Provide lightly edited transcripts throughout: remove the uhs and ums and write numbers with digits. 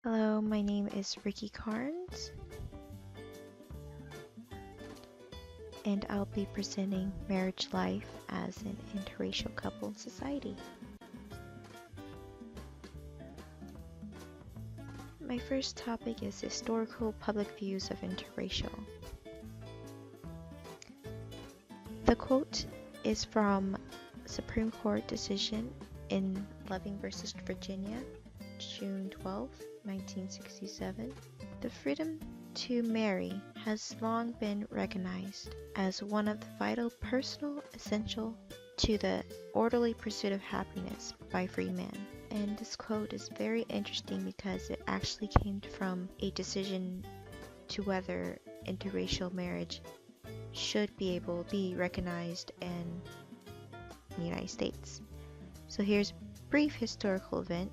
Hello, my name is Ricky Carnes, and I'll be presenting marriage life as an interracial couple in society. My first topic is historical public views of interracial. The quote is from Supreme Court decision in Loving versus Virginia, June 12, 1967. The freedom to marry has long been recognized as one of the vital personal essential to the orderly pursuit of happiness by free men. And this quote is very interesting because it actually came from a decision to whether interracial marriage should be able to be recognized in the United States. So here's a brief historical event.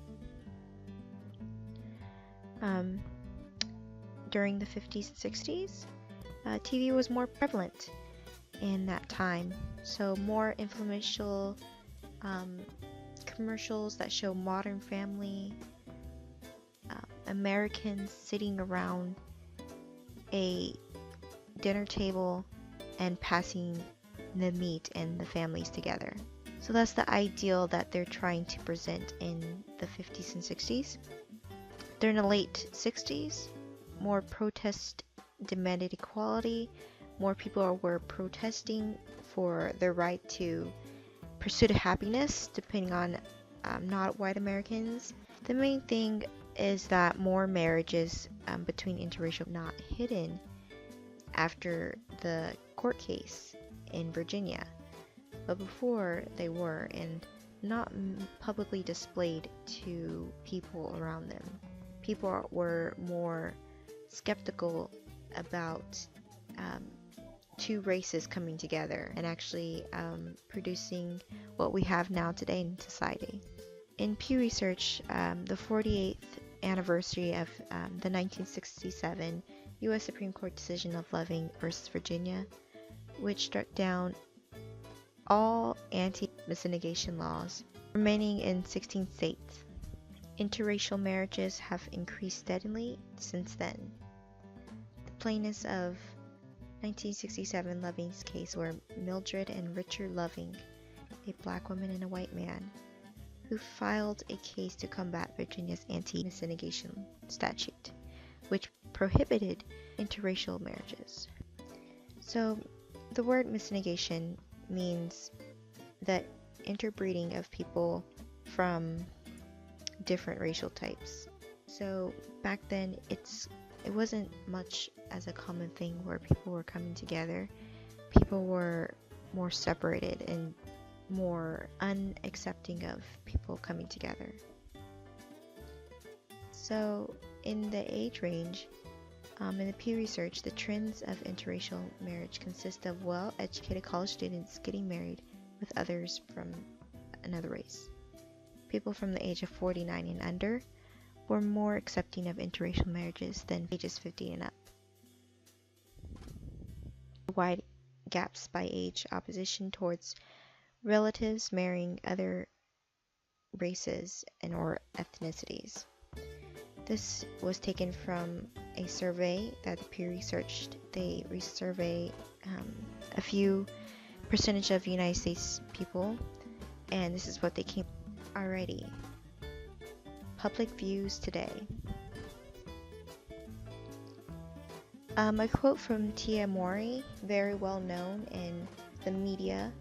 During the 50s and 60s, TV was more prevalent in that time. So more influential commercials that show modern family, Americans sitting around a dinner table and passing the meat and the families together. So that's the ideal that they're trying to present in the 50s and 60s. During the late 60s, more protests demanded equality. More people were protesting for their right to pursue happiness, depending on not white Americans. The main thing is that more marriages between interracial not hidden after the court case in Virginia, but before they were, and not publicly displayed to people around them. People were more skeptical about two races coming together and actually producing what we have now today in society. In Pew Research, the 48th anniversary of the 1967 U.S. Supreme Court decision of Loving versus Virginia, which struck down all anti-miscegenation laws remaining in 16 states. Interracial marriages have increased steadily since then. The plaintiffs of 1967 Loving's case were Mildred and Richard Loving, a black woman and a white man, who filed a case to combat Virginia's anti-miscegenation statute, which prohibited interracial marriages. So the word miscegenation means that interbreeding of people from different racial types. So back then it wasn't much as a common thing where people were coming together. People were more separated and more unaccepting of people coming together. So in the age range, in the Pew Research, the trends of interracial marriage consist of well-educated college students getting married with others from another race. People from the age of 49 and under were more accepting of interracial marriages than ages 50 and up. Wide gaps by age, opposition towards relatives marrying other races and or ethnicities. This was taken from a survey that the Pew researched. They surveyed a few percentage of United States people, and this is what they came. Alrighty. Public views today. A quote from Tia Mowry, very well known in the media.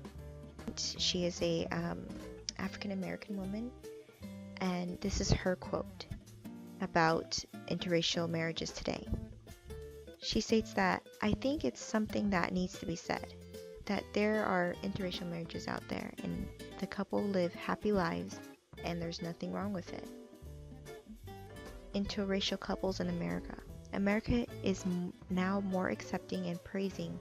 She is a African American woman, and this is her quote about interracial marriages today. She states that, "I think it's something that needs to be said, that there are interracial marriages out there and the couple live happy lives and there's nothing wrong with it." Interracial couples in America. America is now more accepting and praising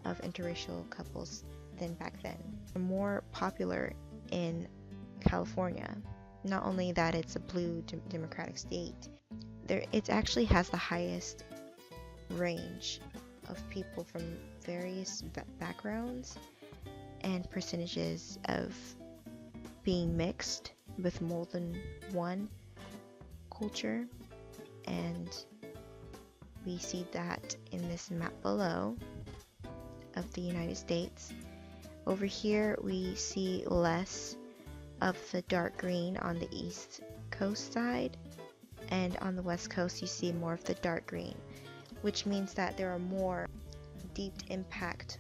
of interracial couples than back then. They're more popular in California. Not only that it's a blue democratic state, it actually has the highest range of people from various backgrounds and percentages of being mixed with more than one culture. and we see that in this map below of the United States. Over here we see less of the dark green on the east coast side, and on the west coast you see more of the dark green, which means that there are more deep impact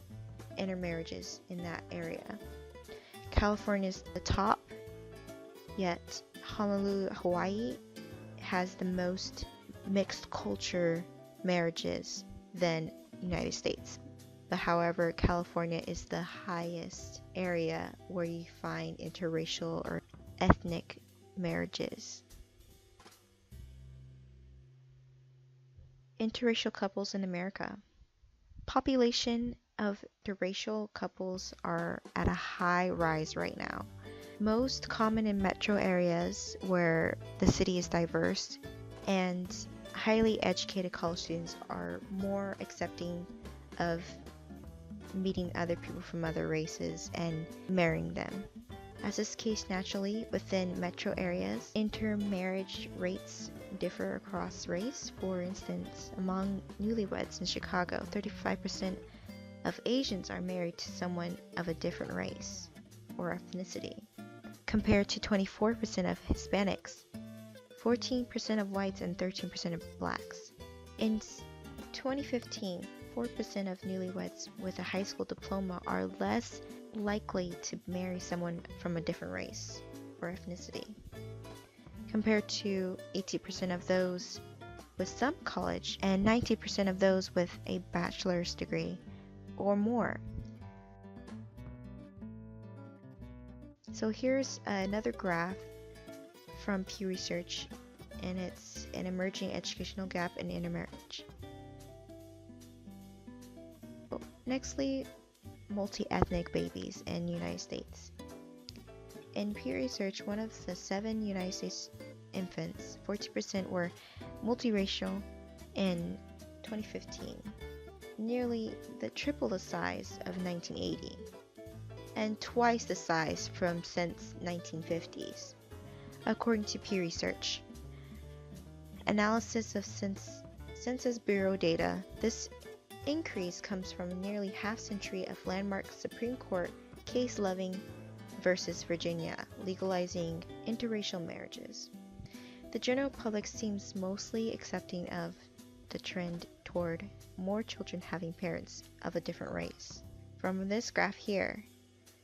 intermarriages in that area. California is the top, yet Honolulu, Hawaii has the most mixed culture marriages than United States. But however, California is the highest area where you find interracial or ethnic marriages. Interracial couples in America. Population of interracial couples are at a high rise right now. Most common in metro areas where the city is diverse, and highly educated college students are more accepting of meeting other people from other races and marrying them. As is the case naturally within metro areas, intermarriage rates differ across race. For instance, among newlyweds in Chicago, 35% of Asians are married to someone of a different race or ethnicity, compared to 24% of Hispanics, 14% of whites, and 13% of blacks. In 2015, 4% of newlyweds with a high school diploma are less likely to marry someone from a different race or ethnicity, compared to 80% of those with some college and 90% of those with a bachelor's degree or more. So here's another graph from Pew Research, and it's an emerging educational gap in intermarriage. Nextly, multi-ethnic babies in the United States. In Pew Research, one of the 7 United States infants, 40% were multiracial in 2015, nearly triple the size of 1980, and twice the size from since 1950s, according to Pew Research. Analysis of Census Bureau data, this increase comes from a nearly half-century of landmark Supreme Court case Loving versus Virginia, legalizing interracial marriages. The general public seems mostly accepting of the trend toward more children having parents of a different race. From this graph here,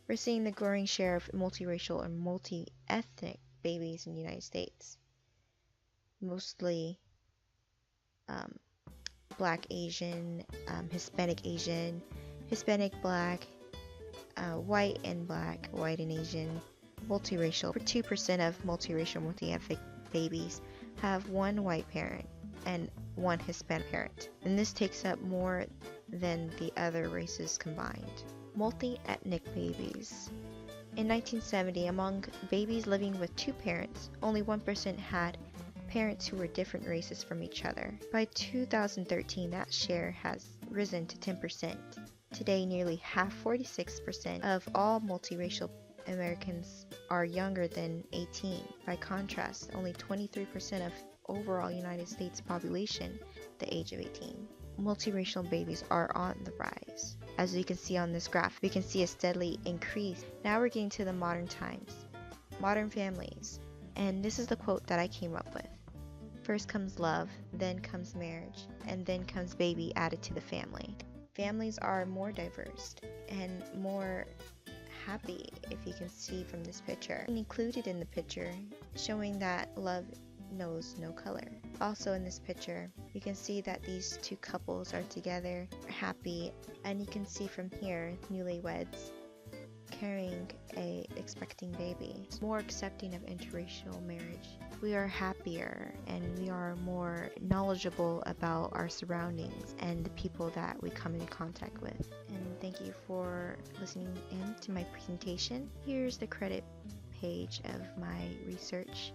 we're seeing the growing share of multiracial or multi-ethnic babies in the United States, mostly Black Asian, Hispanic Asian, Hispanic Black, white and Black, white and Asian, multiracial. 2% of multiracial, multi-ethnic babies have one white parent and one Hispanic parent, and this takes up more than the other races combined. Multi-ethnic babies. In 1970, among babies living with 2 parents, only 1% had parents who were different races from each other. By 2013, that share has risen to 10%. Today, nearly half, 46% of all multiracial Americans are younger than 18. By contrast, only 23% of overall United States population the age of 18. Multiracial babies are on the rise. As you can see on this graph, we can see a steadily increase. Now we're getting to the modern times, modern families, and this is the quote that I came up with. First comes love, then comes marriage, and then comes baby added to the family. Families are more diverse and more happy, if you can see from this picture. Included in the picture, showing that love knows no color. Also in this picture, you can see that these 2 couples are together, happy, and you can see from here, newlyweds carrying a expecting baby. It's more accepting of interracial marriage. We are happier and we are more knowledgeable about our surroundings and the people that we come into contact with. And thank you for listening in to my presentation. Here's the credit page of my research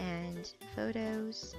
and photos